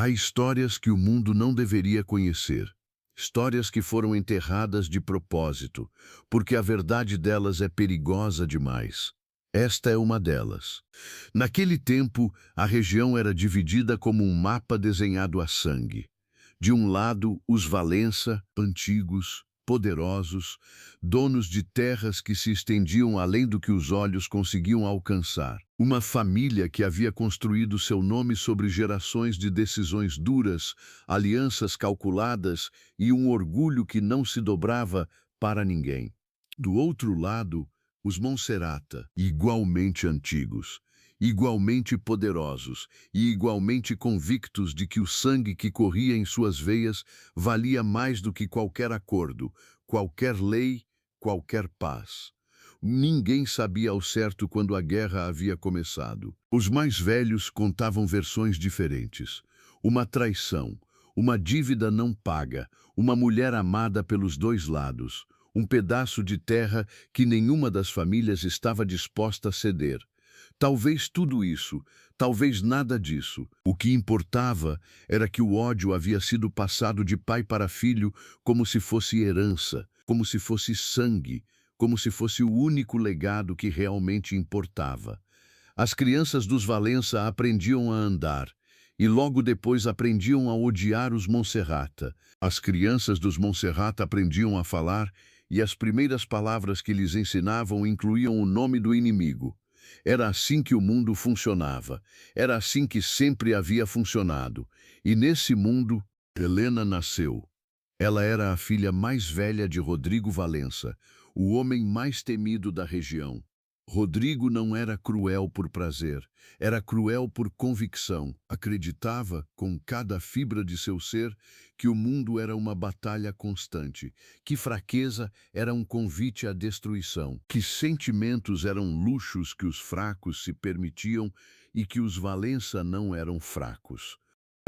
Há histórias que o mundo não deveria conhecer. Histórias que foram enterradas de propósito, porque a verdade delas é perigosa demais. Esta é uma delas. Naquele tempo, a região era dividida como um mapa desenhado a sangue. De um lado, os Valença, antigos, poderosos, donos de terras que se estendiam além do que os olhos conseguiam alcançar. Uma família que havia construído seu nome sobre gerações de decisões duras, alianças calculadas e um orgulho que não se dobrava para ninguém. Do outro lado, os Monserrata, igualmente antigos, igualmente poderosos e igualmente convictos de que o sangue que corria em suas veias valia mais do que qualquer acordo, qualquer lei, qualquer paz. Ninguém sabia ao certo quando a guerra havia começado. Os mais velhos contavam versões diferentes. Uma traição, uma dívida não paga, uma mulher amada pelos dois lados, um pedaço de terra que nenhuma das famílias estava disposta a ceder. Talvez tudo isso, talvez nada disso. O que importava era que o ódio havia sido passado de pai para filho como se fosse herança, como se fosse sangue, como se fosse o único legado que realmente importava. As crianças dos Valença aprendiam a andar, e logo depois aprendiam a odiar os Monserrata. As crianças dos Monserrata aprendiam a falar, e as primeiras palavras que lhes ensinavam incluíam o nome do inimigo. Era assim que o mundo funcionava. Era assim que sempre havia funcionado. E nesse mundo, Helena nasceu. Ela era a filha mais velha de Rodrigo Valença, o homem mais temido da região. Rodrigo não era cruel por prazer, era cruel por convicção. Acreditava, com cada fibra de seu ser, que o mundo era uma batalha constante, que fraqueza era um convite à destruição, que sentimentos eram luxos que os fracos se permitiam e que os Valença não eram fracos.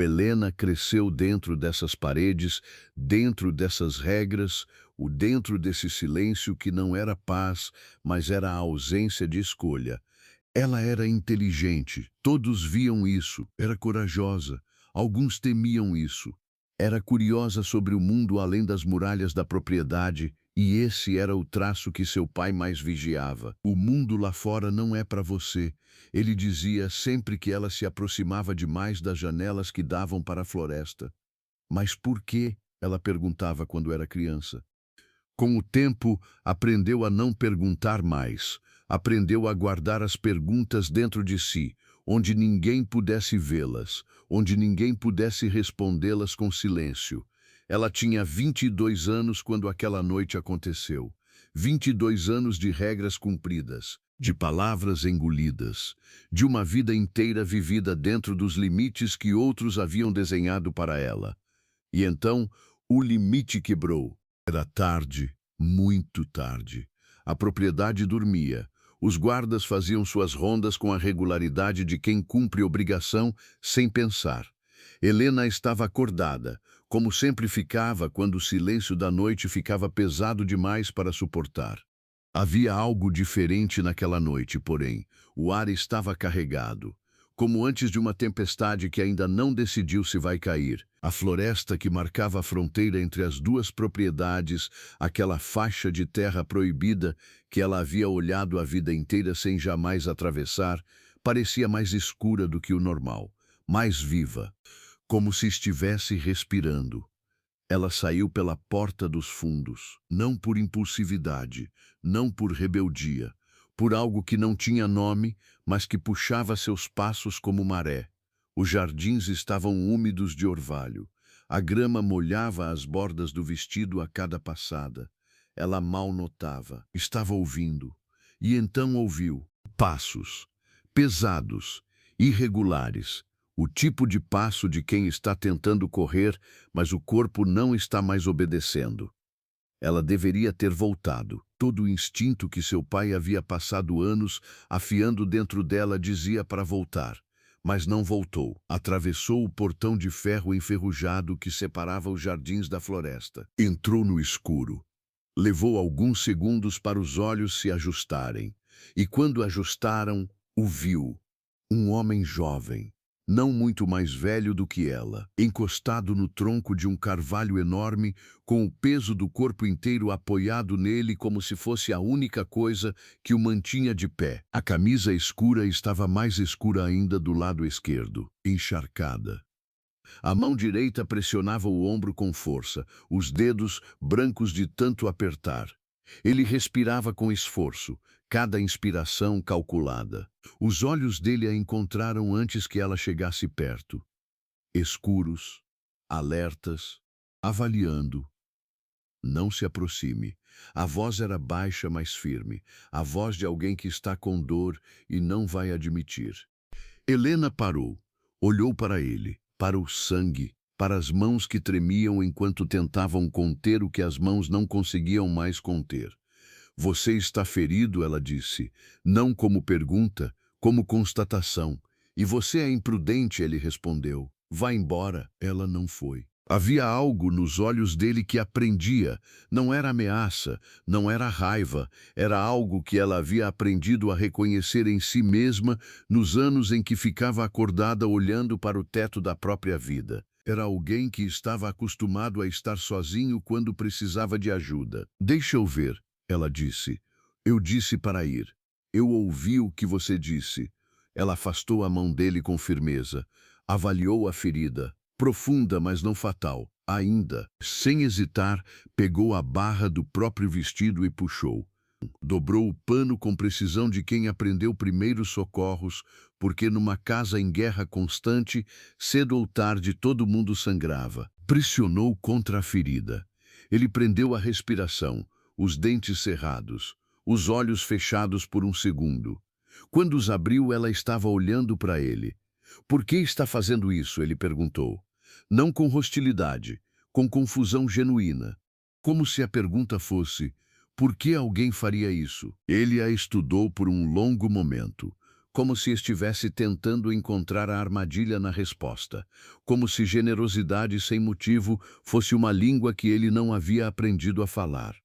Helena cresceu dentro dessas paredes, dentro dessas regras, dentro desse silêncio que não era paz, mas era a ausência de escolha. Ela era inteligente, todos viam isso, era corajosa, alguns temiam isso. Era curiosa sobre o mundo além das muralhas da propriedade, e esse era o traço que seu pai mais vigiava. O mundo lá fora não é para você, ele dizia sempre que ela se aproximava demais das janelas que davam para a floresta. Mas por quê? Ela perguntava quando era criança. Com o tempo, aprendeu a não perguntar mais. Aprendeu a guardar as perguntas dentro de si, onde ninguém pudesse vê-las, onde ninguém pudesse respondê-las com silêncio. Ela tinha 22 anos quando aquela noite aconteceu. 22 anos de regras cumpridas, de palavras engolidas, de uma vida inteira vivida dentro dos limites que outros haviam desenhado para ela. E então, o limite quebrou. Era tarde, muito tarde. A propriedade dormia. Os guardas faziam suas rondas com a regularidade de quem cumpre obrigação sem pensar. Helena estava acordada, como sempre ficava quando o silêncio da noite ficava pesado demais para suportar. Havia algo diferente naquela noite, porém. O ar estava carregado, como antes de uma tempestade que ainda não decidiu se vai cair. A floresta que marcava a fronteira entre as duas propriedades, aquela faixa de terra proibida que ela havia olhado a vida inteira sem jamais atravessar, parecia mais escura do que o normal, mais viva, como se estivesse respirando. Ela saiu pela porta dos fundos, não por impulsividade, não por rebeldia, por algo que não tinha nome, mas que puxava seus passos como maré. Os jardins estavam úmidos de orvalho. A grama molhava as bordas do vestido a cada passada. Ela mal notava, estava ouvindo. E então ouviu passos, pesados, irregulares, o tipo de passo de quem está tentando correr, mas o corpo não está mais obedecendo. Ela deveria ter voltado. Todo o instinto que seu pai havia passado anos afiando dentro dela dizia para voltar. Mas não voltou. Atravessou o portão de ferro enferrujado que separava os jardins da floresta. Entrou no escuro. Levou alguns segundos para os olhos se ajustarem. E quando ajustaram, o viu. Um homem jovem. não muito mais velho do que ela, encostado no tronco de um carvalho enorme, com o peso do corpo inteiro apoiado nele como se fosse a única coisa que o mantinha de pé. A camisa escura estava mais escura ainda do lado esquerdo, encharcada. A mão direita pressionava o ombro com força, os dedos brancos de tanto apertar. Ele respirava com esforço, cada inspiração calculada. Os olhos dele a encontraram antes que ela chegasse perto. Escuros, alertas, avaliando. Não se aproxime. A voz era baixa, mas firme. A voz de alguém que está com dor e não vai admitir. Helena parou, olhou para ele, para o sangue, para as mãos que tremiam enquanto tentavam conter o que as mãos não conseguiam mais conter. Você está ferido, ela disse, não como pergunta, como constatação. E você é imprudente, ele respondeu. Vá embora. Ela não foi. Havia algo nos olhos dele que aprendia. Não era ameaça, não era raiva, era algo que ela havia aprendido a reconhecer em si mesma nos anos em que ficava acordada olhando para o teto da própria vida. Era alguém que estava acostumado a estar sozinho quando precisava de ajuda. Deixa eu ver, ela disse. Eu disse para ir. Eu ouvi o que você disse. Ela afastou a mão dele com firmeza. Avaliou a ferida. Profunda, mas não fatal. Ainda, sem hesitar, pegou a barra do próprio vestido e puxou. Dobrou o pano com precisão de quem aprendeu primeiros socorros, porque numa casa em guerra constante, cedo ou tarde todo mundo sangrava. Pressionou contra a ferida. Ele prendeu a respiração, os dentes cerrados, os olhos fechados por um segundo. Quando os abriu, ela estava olhando para ele. Por que está fazendo isso? Ele perguntou. Não com hostilidade, com confusão genuína. Como se a pergunta fosse: por que alguém faria isso? Ele a estudou por um longo momento, como se estivesse tentando encontrar a armadilha na resposta, como se generosidade sem motivo fosse uma língua que ele não havia aprendido a falar.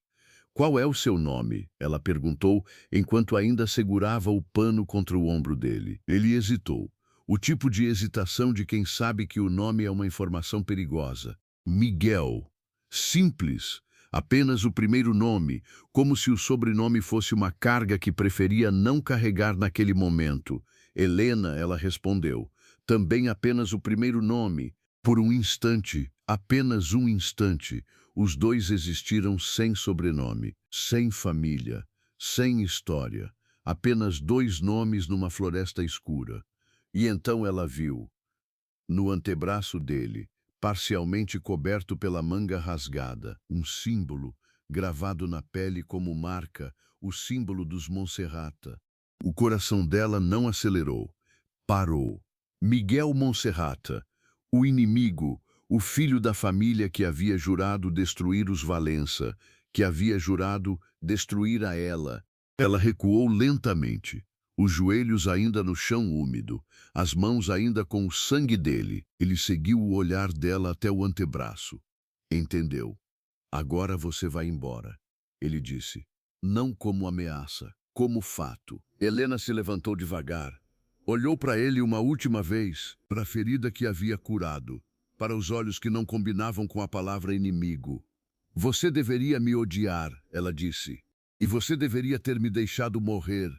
Qual é o seu nome? Ela perguntou, enquanto ainda segurava o pano contra o ombro dele. Ele hesitou. O tipo de hesitação de quem sabe que o nome é uma informação perigosa. Miguel. Simples. Apenas o primeiro nome, como se o sobrenome fosse uma carga que preferia não carregar naquele momento. Helena, ela respondeu. Também apenas o primeiro nome. Por um instante, apenas um instante, os dois existiram sem sobrenome, sem família, sem história. Apenas dois nomes numa floresta escura. E então ela viu, no antebraço dele, parcialmente coberto pela manga rasgada, um símbolo, gravado na pele como marca, o símbolo dos Monserrata. O coração dela não acelerou, parou. Miguel Monserrata, o inimigo, o filho da família que havia jurado destruir os Valença, que havia jurado destruir a ela. Ela recuou lentamente, os joelhos ainda no chão úmido, as mãos ainda com o sangue dele. Ele seguiu o olhar dela até o antebraço. Entendeu? Agora você vai embora, ele disse. Não como ameaça, como fato. Helena se levantou devagar. Olhou para ele uma última vez, para a ferida que havia curado, para os olhos que não combinavam com a palavra inimigo. Você deveria me odiar, ela disse. E você deveria ter me deixado morrer,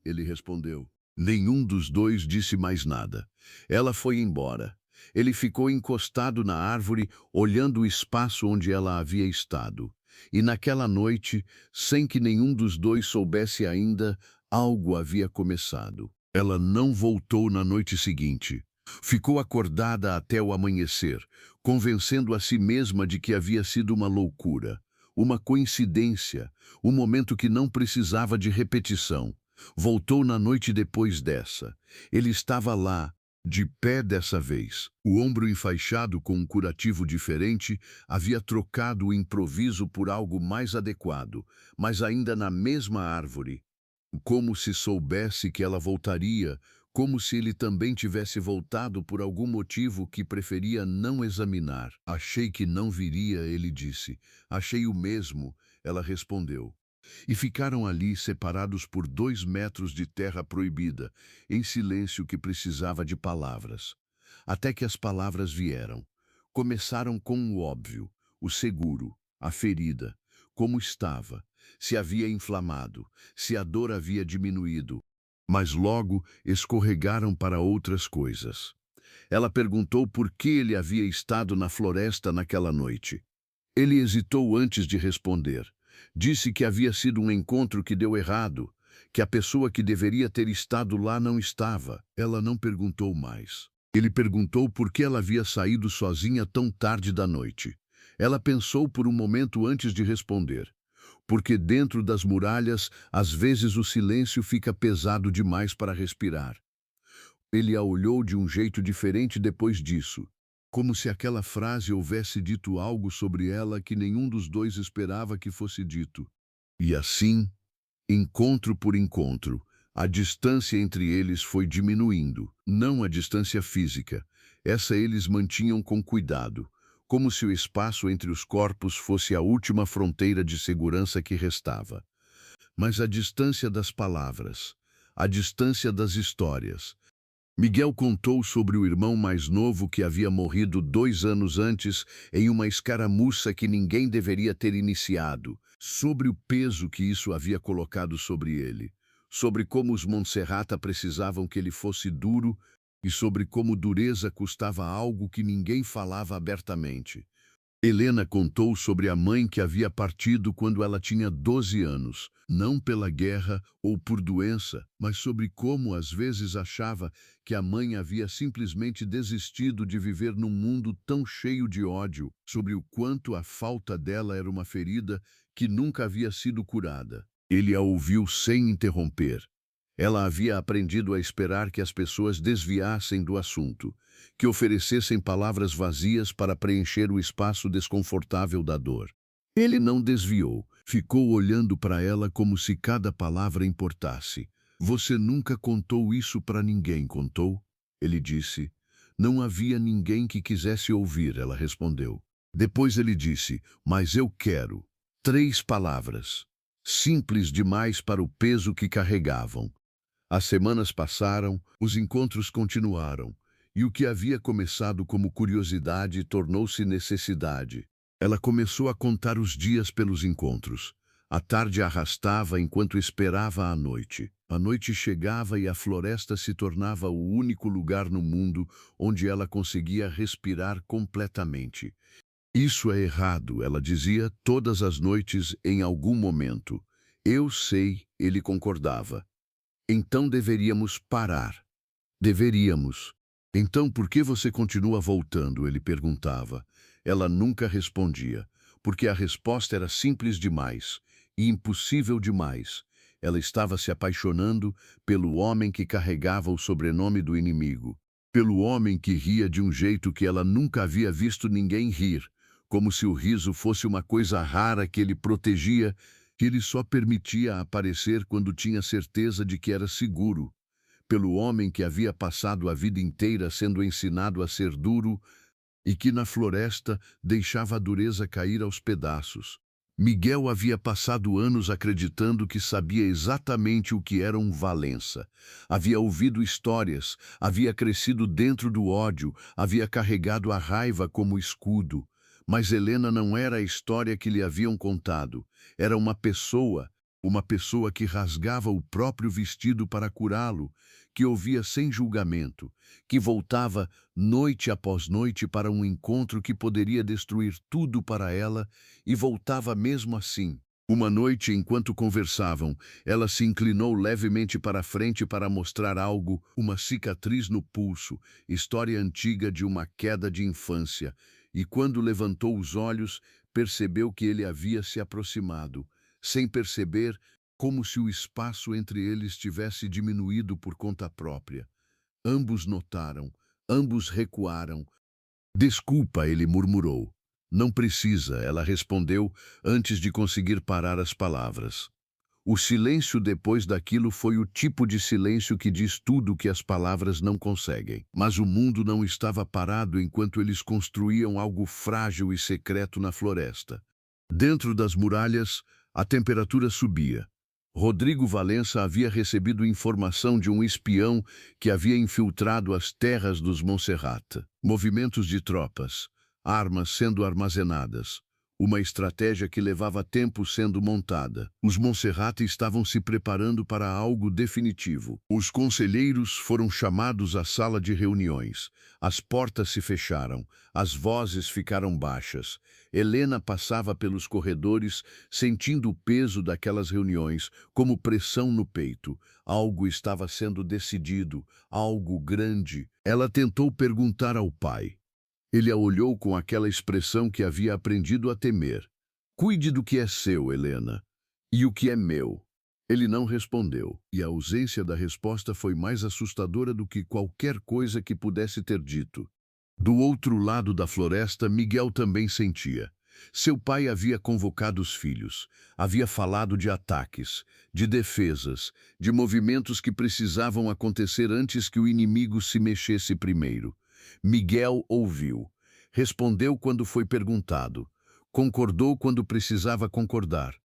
ele respondeu. Nenhum dos dois disse mais nada. Ela foi embora. Ele ficou encostado na árvore, olhando o espaço onde ela havia estado. E naquela noite, sem que nenhum dos dois soubesse ainda, algo havia começado. Ela não voltou na noite seguinte. Ficou acordada até o amanhecer, convencendo a si mesma de que havia sido uma loucura, uma coincidência, um momento que não precisava de repetição. Voltou na noite depois dessa. Ele estava lá, de pé dessa vez. O ombro enfaixado com um curativo diferente havia trocado o improviso por algo mais adequado, mas ainda na mesma árvore. Como se soubesse que ela voltaria, como se ele também tivesse voltado por algum motivo que preferia não examinar. Achei que não viria, ele disse. Achei o mesmo, ela respondeu. E ficaram ali separados por 2 metros de terra proibida, em silêncio que precisava de palavras. até que as palavras vieram. Começaram com o óbvio, o seguro, a ferida, como estava, se havia inflamado, se a dor havia diminuído. Mas logo escorregaram para outras coisas. Ela perguntou por que ele havia estado na floresta naquela noite. Ele hesitou antes de responder. Disse que havia sido um encontro que deu errado, que a pessoa que deveria ter estado lá não estava. Ela não perguntou mais. Ele perguntou por que ela havia saído sozinha tão tarde da noite. Ela pensou por um momento antes de responder. Porque dentro das muralhas, às vezes o silêncio fica pesado demais para respirar. Ele a olhou de um jeito diferente depois disso, como se aquela frase houvesse dito algo sobre ela que nenhum dos dois esperava que fosse dito. E assim, encontro por encontro, a distância entre eles foi diminuindo, não a distância física. Essa eles mantinham com cuidado, como se o espaço entre os corpos fosse a última fronteira de segurança que restava. Mas a distância das palavras, a distância das histórias. Miguel contou sobre o irmão mais novo que havia morrido 2 anos antes em uma escaramuça que ninguém deveria ter iniciado, sobre o peso que isso havia colocado sobre ele, sobre como os Monserrata precisavam que ele fosse duro e sobre como dureza custava algo que ninguém falava abertamente. Helena contou sobre a mãe que havia partido quando ela tinha 12 anos, não pela guerra ou por doença, mas sobre como às vezes achava que a mãe havia simplesmente desistido de viver num mundo tão cheio de ódio, sobre o quanto a falta dela era uma ferida que nunca havia sido curada. Ele a ouviu sem interromper. Ela havia aprendido a esperar que as pessoas desviassem do assunto, que oferecessem palavras vazias para preencher o espaço desconfortável da dor. Ele não desviou, ficou olhando para ela como se cada palavra importasse. Você nunca contou isso para ninguém, contou? Ele disse. Não havia ninguém que quisesse ouvir, ela respondeu. Depois ele disse, mas eu quero. 3 palavras, simples demais para o peso que carregavam. As semanas passaram, os encontros continuaram, e o que havia começado como curiosidade tornou-se necessidade. Ela começou a contar os dias pelos encontros. A tarde arrastava enquanto esperava a noite. A noite chegava e a floresta se tornava o único lugar no mundo onde ela conseguia respirar completamente. Isso é errado, ela dizia todas as noites em algum momento. Eu sei, ele concordava. Então deveríamos parar. Deveríamos. Então por que você continua voltando? Ele perguntava. Ela nunca respondia, porque a resposta era simples demais e impossível demais. Ela estava se apaixonando pelo homem que carregava o sobrenome do inimigo, pelo homem que ria de um jeito que ela nunca havia visto ninguém rir, como se o riso fosse uma coisa rara que ele protegia, que ele só permitia aparecer quando tinha certeza de que era seguro, pelo homem que havia passado a vida inteira sendo ensinado a ser duro e que na floresta deixava a dureza cair aos pedaços. Miguel havia passado anos acreditando que sabia exatamente o que era um Valença. Havia ouvido histórias, havia crescido dentro do ódio, havia carregado a raiva como escudo. Mas Helena não era a história que lhe haviam contado. Era uma pessoa que rasgava o próprio vestido para curá-lo, que ouvia sem julgamento, que voltava noite após noite para um encontro que poderia destruir tudo para ela e voltava mesmo assim. Uma noite, enquanto conversavam, ela se inclinou levemente para a frente para mostrar algo, uma cicatriz no pulso, história antiga de uma queda de infância, e quando levantou os olhos, percebeu que ele havia se aproximado, sem perceber, como se o espaço entre eles tivesse diminuído por conta própria. Ambos notaram, ambos recuaram. Desculpa, ele murmurou. Não precisa, ela respondeu antes de conseguir parar as palavras. O silêncio depois daquilo foi o tipo de silêncio que diz tudo o que as palavras não conseguem. Mas o mundo não estava parado enquanto eles construíam algo frágil e secreto na floresta. Dentro das muralhas, a temperatura subia. Rodrigo Valença havia recebido informação de um espião que havia infiltrado as terras dos Monserrate. Movimentos de tropas, armas sendo armazenadas, uma estratégia que levava tempo sendo montada. Os Monserrate estavam se preparando para algo definitivo. Os conselheiros foram chamados à sala de reuniões. As portas se fecharam, as vozes ficaram baixas. Helena passava pelos corredores, sentindo o peso daquelas reuniões, como pressão no peito. Algo estava sendo decidido, algo grande. Ela tentou perguntar ao pai. Ele a olhou com aquela expressão que havia aprendido a temer. Cuide do que é seu, Helena, e o que é meu. Ele não respondeu, e a ausência da resposta foi mais assustadora do que qualquer coisa que pudesse ter dito. Do outro lado da floresta, Miguel também sentia. Seu pai havia convocado os filhos, havia falado de ataques, de defesas, de movimentos que precisavam acontecer antes que o inimigo se mexesse primeiro. Miguel ouviu, respondeu quando foi perguntado, concordou quando precisava concordar.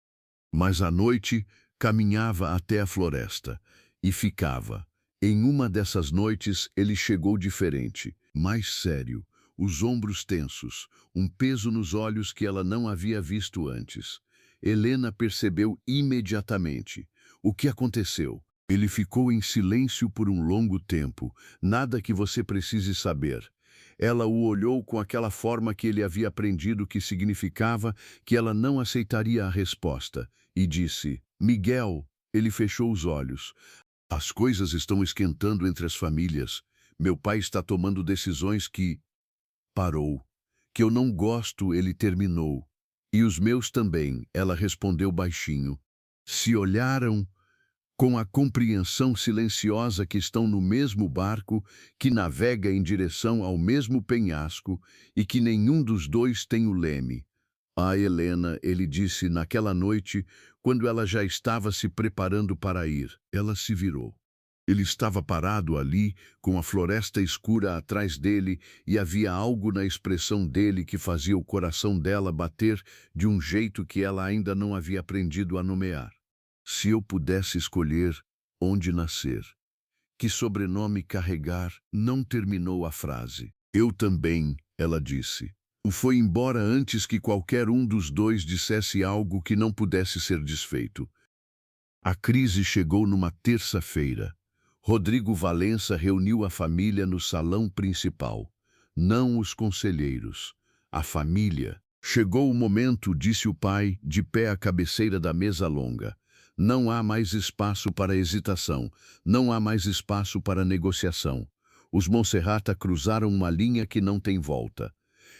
Mas à noite caminhava até a floresta e ficava. Em uma dessas noites ele chegou diferente, mais sério, os ombros tensos, um peso nos olhos que ela não havia visto antes. Helena percebeu imediatamente. O que aconteceu? Ele ficou em silêncio por um longo tempo, nada que você precise saber. Ela o olhou com aquela forma que ele havia aprendido que significava que ela não aceitaria a resposta, e disse, Miguel, ele fechou os olhos. As coisas estão esquentando entre as famílias. Meu pai está tomando decisões que... Parou. Que eu não gosto, ele terminou. E os meus também, ela respondeu baixinho. Se olharam com a compreensão silenciosa que estão no mesmo barco, que navega em direção ao mesmo penhasco e que nenhum dos dois tem o leme. Ah, Helena, ele disse naquela noite, quando ela já estava se preparando para ir. Ela se virou. Ele estava parado ali, com a floresta escura atrás dele, e havia algo na expressão dele que fazia o coração dela bater de um jeito que ela ainda não havia aprendido a nomear. Se eu pudesse escolher onde nascer, que sobrenome carregar, não terminou a frase. Eu também, ela disse. Foi embora antes que qualquer um dos dois dissesse algo que não pudesse ser desfeito. A crise chegou numa terça-feira. Rodrigo Valença reuniu a família no salão principal. Não os conselheiros, a família. Chegou o momento, disse o pai, de pé à cabeceira da mesa longa. Não há mais espaço para hesitação, não há mais espaço para negociação. Os Monserrate cruzaram uma linha que não tem volta.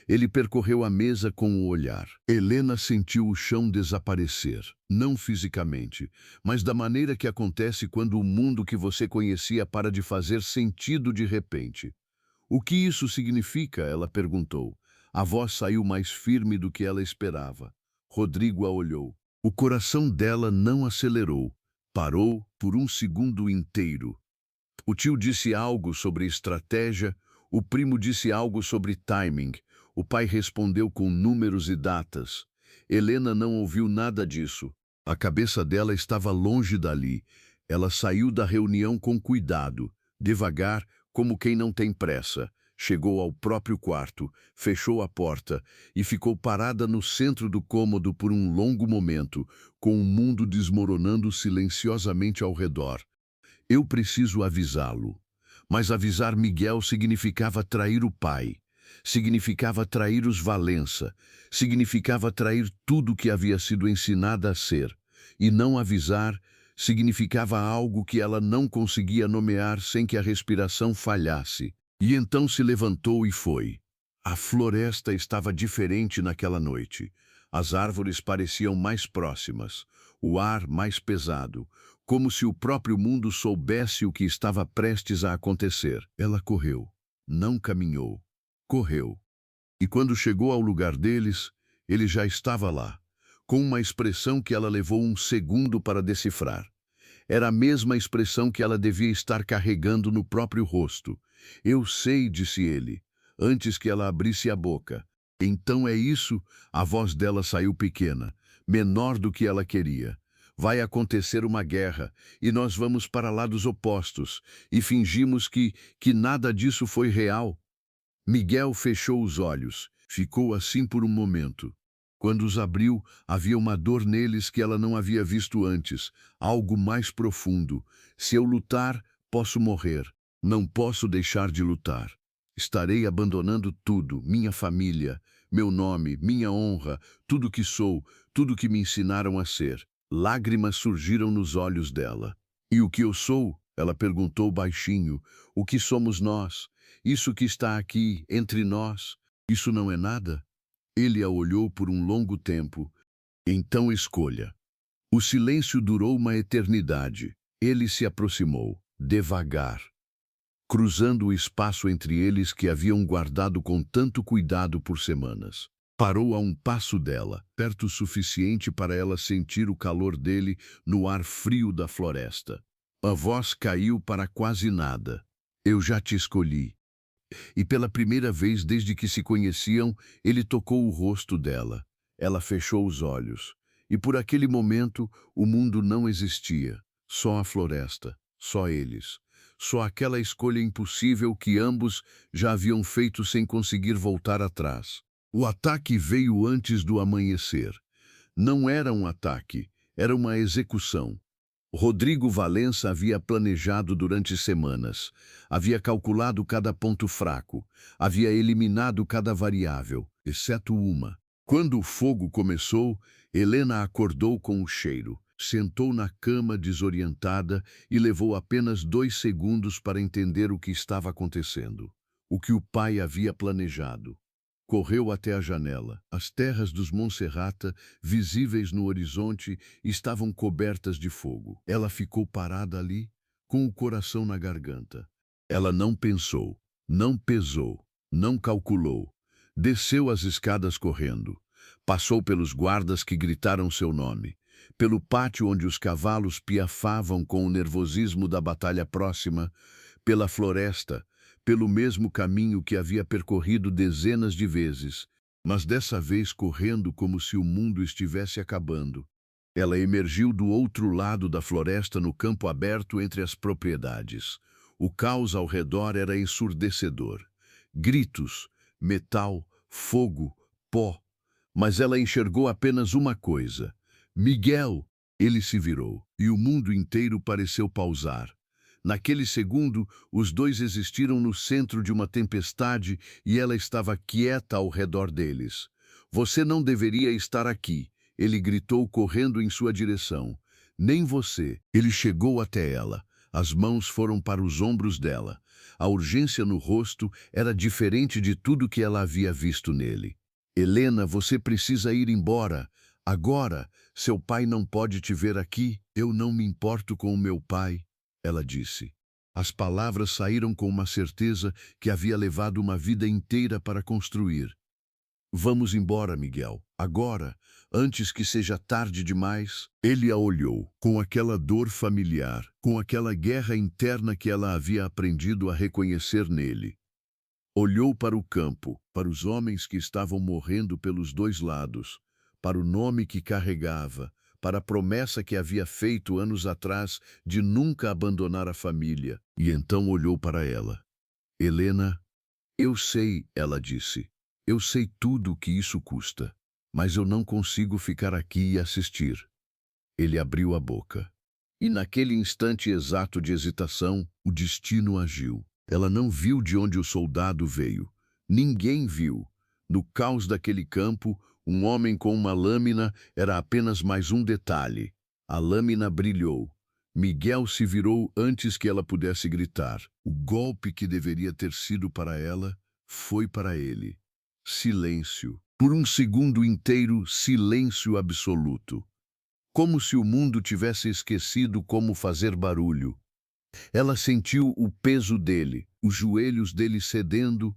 Ele percorreu a mesa com o olhar. Helena sentiu o chão desaparecer, não fisicamente, mas da maneira que acontece quando o mundo que você conhecia para de fazer sentido de repente. O que isso significa? Ela perguntou. A voz saiu mais firme do que ela esperava. Rodrigo a olhou. O coração dela não acelerou, parou por um segundo inteiro. O tio disse algo sobre estratégia, o primo disse algo sobre timing, o pai respondeu com números e datas. Helena não ouviu nada disso. A cabeça dela estava longe dali. Ela saiu da reunião com cuidado, devagar, como quem não tem pressa. Chegou ao próprio quarto, fechou a porta e ficou parada no centro do cômodo por um longo momento, com o mundo desmoronando silenciosamente ao redor. Eu preciso avisá-lo. Mas avisar Miguel significava trair o pai, significava trair os Valença, significava trair tudo que havia sido ensinada a ser. E não avisar significava algo que ela não conseguia nomear sem que a respiração falhasse. E então se levantou e foi. A floresta estava diferente naquela noite. As árvores pareciam mais próximas, o ar mais pesado, como se o próprio mundo soubesse o que estava prestes a acontecer. Ela correu, não caminhou, correu. E quando chegou ao lugar deles, ele já estava lá, com uma expressão que ela levou um segundo para decifrar. Era a mesma expressão que ela devia estar carregando no próprio rosto. Eu sei, disse ele, antes que ela abrisse a boca. Então é isso? A voz dela saiu pequena, menor do que ela queria. Vai acontecer uma guerra e nós vamos para lados opostos e fingimos que nada disso foi real. Miguel fechou os olhos. Ficou assim por um momento. Quando os abriu, havia uma dor neles que ela não havia visto antes, algo mais profundo. Se eu lutar, posso morrer. Não posso deixar de lutar. Estarei abandonando tudo, minha família, meu nome, minha honra, tudo que sou, tudo que me ensinaram a ser. Lágrimas surgiram nos olhos dela. E o que eu sou? Ela perguntou baixinho. O que somos nós? Isso que está aqui, entre nós, isso não é nada? Ele a olhou por um longo tempo. Então escolha. O silêncio durou uma eternidade. Ele se aproximou, devagar, cruzando o espaço entre eles que haviam guardado com tanto cuidado por semanas. Parou a um passo dela, perto o suficiente para ela sentir o calor dele no ar frio da floresta. A voz caiu para quase nada. Eu já te escolhi. E pela primeira vez desde que se conheciam, ele tocou o rosto dela. Ela fechou os olhos. E por aquele momento, o mundo não existia. Só a floresta, só eles. Só aquela escolha impossível que ambos já haviam feito sem conseguir voltar atrás. O ataque veio antes do amanhecer. Não era um ataque, era uma execução. Rodrigo Valença havia planejado durante semanas, havia calculado cada ponto fraco, havia eliminado cada variável, exceto uma. Quando o fogo começou, Helena acordou com o cheiro, sentou na cama desorientada e levou apenas 2 segundos para entender o que estava acontecendo, o que o pai havia planejado. Correu até a janela. As terras dos Monserrata, visíveis no horizonte, estavam cobertas de fogo. Ela ficou parada ali, com o coração na garganta. Ela não pensou, não pesou, não calculou. Desceu as escadas correndo. Passou pelos guardas que gritaram seu nome. Pelo pátio onde os cavalos piafavam com o nervosismo da batalha próxima. Pela floresta, pelo mesmo caminho que havia percorrido dezenas de vezes, mas dessa vez correndo como se o mundo estivesse acabando. Ela emergiu do outro lado da floresta no campo aberto entre as propriedades. O caos ao redor era ensurdecedor. Gritos, metal, fogo, pó. Mas ela enxergou apenas uma coisa. Miguel! Ele se virou, e o mundo inteiro pareceu pausar. Naquele segundo, os dois existiram no centro de uma tempestade e ela estava quieta ao redor deles. Você não deveria estar aqui, ele gritou correndo em sua direção. Nem você. Ele chegou até ela. As mãos foram para os ombros dela. A urgência no rosto era diferente de tudo que ela havia visto nele. Helena, você precisa ir embora. Agora, seu pai não pode te ver aqui. Eu não me importo com o meu pai. Ela disse. As palavras saíram com uma certeza que havia levado uma vida inteira para construir. Vamos embora, Miguel. Agora, antes que seja tarde demais. Ele a olhou, com aquela dor familiar, com aquela guerra interna que ela havia aprendido a reconhecer nele. Olhou para o campo, para os homens que estavam morrendo pelos 2 lados, para o nome que carregava, para a promessa que havia feito anos atrás de nunca abandonar a família. E então olhou para ela. Helena, eu sei, ela disse. Eu sei tudo o que isso custa, mas eu não consigo ficar aqui e assistir. Ele abriu a boca. E naquele instante exato de hesitação, o destino agiu. Ela não viu de onde o soldado veio. Ninguém viu. No caos daquele campo, um homem com uma lâmina era apenas mais um detalhe. A lâmina brilhou. Miguel se virou antes que ela pudesse gritar. O golpe que deveria ter sido para ela foi para ele. Silêncio. Por um segundo inteiro, silêncio absoluto. Como se o mundo tivesse esquecido como fazer barulho. Ela sentiu o peso dele, os joelhos dele cedendo,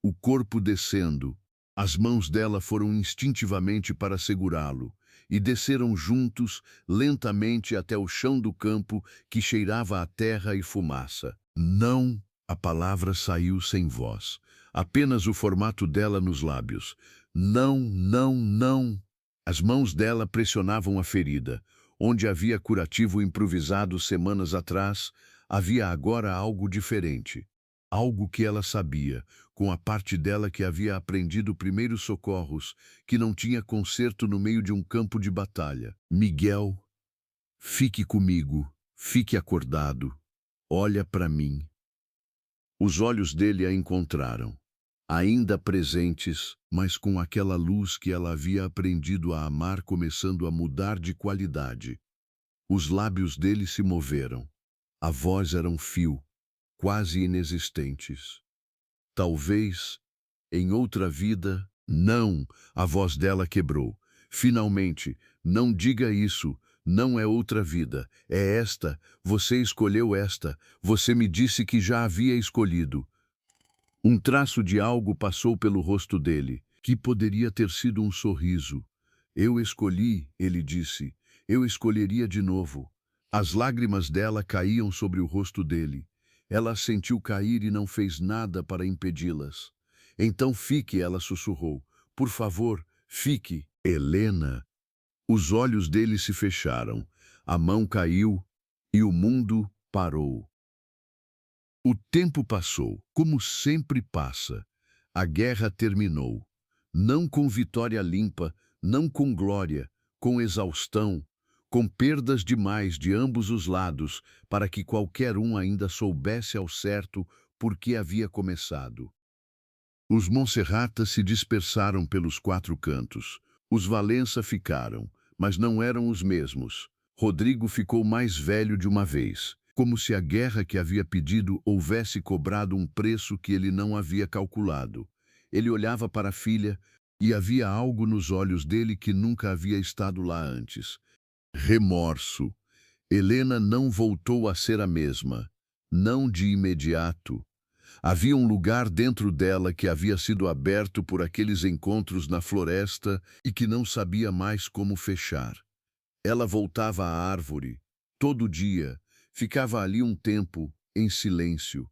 o corpo descendo. As mãos dela foram instintivamente para segurá-lo e desceram juntos, lentamente até o chão do campo que cheirava a terra e fumaça. Não, a palavra saiu sem voz, apenas o formato dela nos lábios. Não, não, não. As mãos dela pressionavam a ferida. Onde havia curativo improvisado semanas atrás, havia agora algo diferente. Algo que ela sabia, com a parte dela que havia aprendido primeiros socorros, que não tinha conserto no meio de um campo de batalha. Miguel, fique comigo, fique acordado, olha para mim. Os olhos dele a encontraram, ainda presentes, mas com aquela luz que ela havia aprendido a amar começando a mudar de qualidade. Os lábios dele se moveram. A voz era um fio, quase inexistentes. Talvez, em outra vida, não, a voz dela quebrou. Finalmente, não diga isso, não é outra vida, é esta, você escolheu esta, você me disse que já havia escolhido. Um traço de algo passou pelo rosto dele, que poderia ter sido um sorriso. Eu escolhi, ele disse, eu escolheria de novo. As lágrimas dela caíam sobre o rosto dele. Ela as sentiu cair e não fez nada para impedi-las. Então fique, ela sussurrou. Por favor, fique. Helena. Os olhos dele se fecharam. A mão caiu e o mundo parou. O tempo passou, como sempre passa. A guerra terminou. Não com vitória limpa, não com glória, com exaustão, com perdas demais de ambos os lados, para que qualquer um ainda soubesse ao certo por que havia começado. Os Monserratas se dispersaram pelos quatro cantos. Os Valença ficaram, mas não eram os mesmos. Rodrigo ficou mais velho de uma vez, como se a guerra que havia pedido houvesse cobrado um preço que ele não havia calculado. Ele olhava para a filha e havia algo nos olhos dele que nunca havia estado lá antes. Remorso. Helena não voltou a ser a mesma. Não de imediato. Havia um lugar dentro dela que havia sido aberto por aqueles encontros na floresta e que não sabia mais como fechar. Ela voltava à árvore, todo dia, ficava ali um tempo, em silêncio,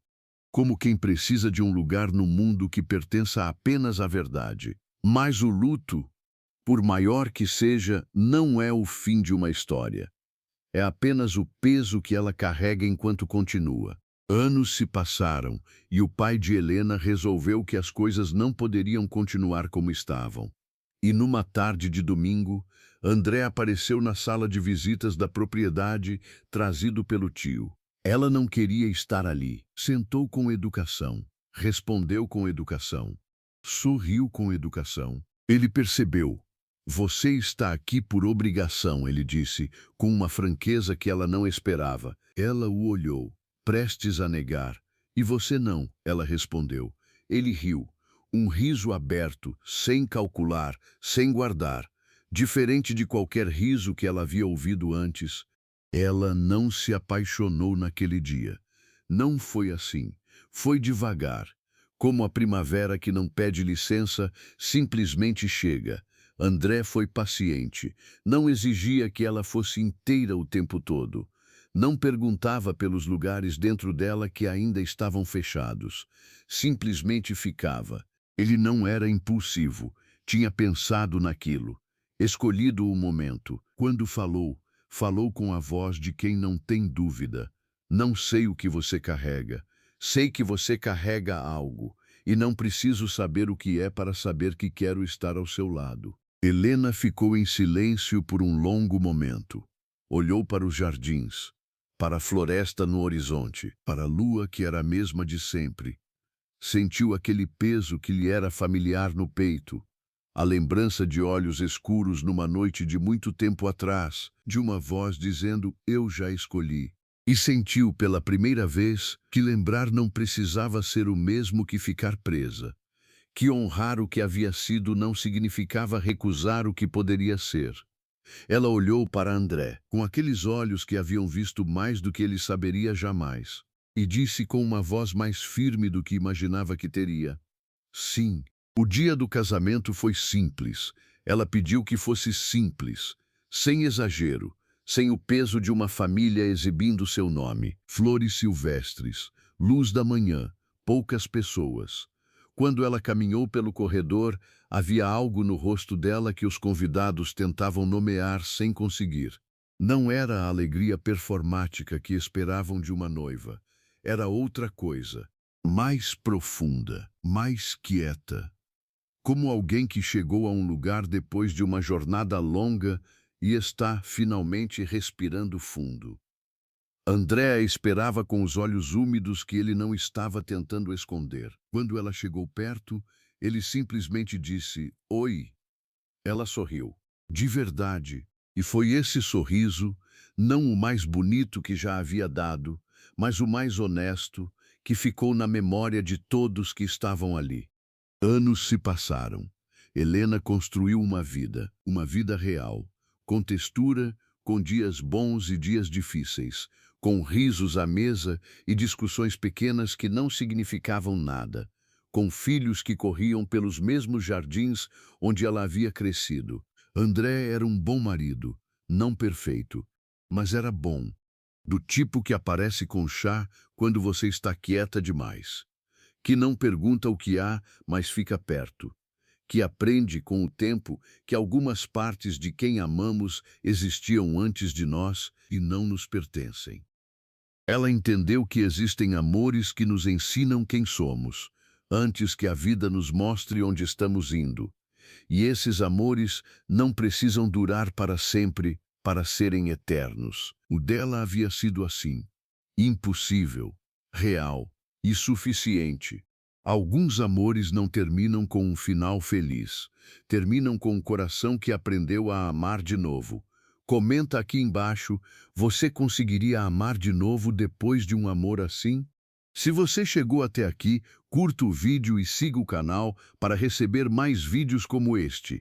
como quem precisa de um lugar no mundo que pertença apenas à verdade. Mas o luto, por maior que seja, não é o fim de uma história. É apenas o peso que ela carrega enquanto continua. Anos se passaram e o pai de Helena resolveu que as coisas não poderiam continuar como estavam. E numa tarde de domingo, André apareceu na sala de visitas da propriedade, trazido pelo tio. Ela não queria estar ali. Sentou com educação, respondeu com educação, sorriu com educação. Ele percebeu. Você está aqui por obrigação, ele disse, com uma franqueza que ela não esperava. Ela o olhou, prestes a negar. E você não, ela respondeu. Ele riu. Um riso aberto, sem calcular, sem guardar. Diferente de qualquer riso que ela havia ouvido antes. Ela não se apaixonou naquele dia. Não foi assim. Foi devagar. Como a primavera que não pede licença, simplesmente chega. André foi paciente. Não exigia que ela fosse inteira o tempo todo. Não perguntava pelos lugares dentro dela que ainda estavam fechados. Simplesmente ficava. Ele não era impulsivo. Tinha pensado naquilo. Escolhido o momento. Quando falou, falou com a voz de quem não tem dúvida. Não sei o que você carrega. Sei que você carrega algo. E não preciso saber o que é para saber que quero estar ao seu lado. Helena ficou em silêncio por um longo momento. Olhou para os jardins, para a floresta no horizonte, para a lua que era a mesma de sempre. Sentiu aquele peso que lhe era familiar no peito, a lembrança de olhos escuros numa noite de muito tempo atrás, de uma voz dizendo, eu já escolhi. E sentiu pela primeira vez que lembrar não precisava ser o mesmo que ficar presa. Que honrar o que havia sido não significava recusar o que poderia ser. Ela olhou para André, com aqueles olhos que haviam visto mais do que ele saberia jamais, e disse com uma voz mais firme do que imaginava que teria. Sim, o dia do casamento foi simples. Ela pediu que fosse simples, sem exagero, sem o peso de uma família exibindo seu nome. Flores silvestres, luz da manhã, poucas pessoas. Quando ela caminhou pelo corredor, havia algo no rosto dela que os convidados tentavam nomear sem conseguir. Não era a alegria performática que esperavam de uma noiva. Era outra coisa, mais profunda, mais quieta. Como alguém que chegou a um lugar depois de uma jornada longa e está finalmente respirando fundo. Andréa esperava com os olhos úmidos que ele não estava tentando esconder. Quando ela chegou perto, ele simplesmente disse, "Oi." Ela sorriu, de verdade, e foi esse sorriso, não o mais bonito que já havia dado, mas o mais honesto, que ficou na memória de todos que estavam ali. Anos se passaram. Helena construiu uma vida real, com textura, com dias bons e dias difíceis, com risos à mesa e discussões pequenas que não significavam nada, com filhos que corriam pelos mesmos jardins onde ela havia crescido. André era um bom marido, não perfeito, mas era bom, do tipo que aparece com chá quando você está quieta demais, que não pergunta o que há, mas fica perto, que aprende com o tempo que algumas partes de quem amamos existiam antes de nós e não nos pertencem. Ela entendeu que existem amores que nos ensinam quem somos, antes que a vida nos mostre onde estamos indo. E esses amores não precisam durar para sempre, para serem eternos. O dela havia sido assim, impossível, real e suficiente. Alguns amores não terminam com um final feliz, terminam com um coração que aprendeu a amar de novo. Comenta aqui embaixo, você conseguiria amar de novo depois de um amor assim? Se você chegou até aqui, curta o vídeo e siga o canal para receber mais vídeos como este.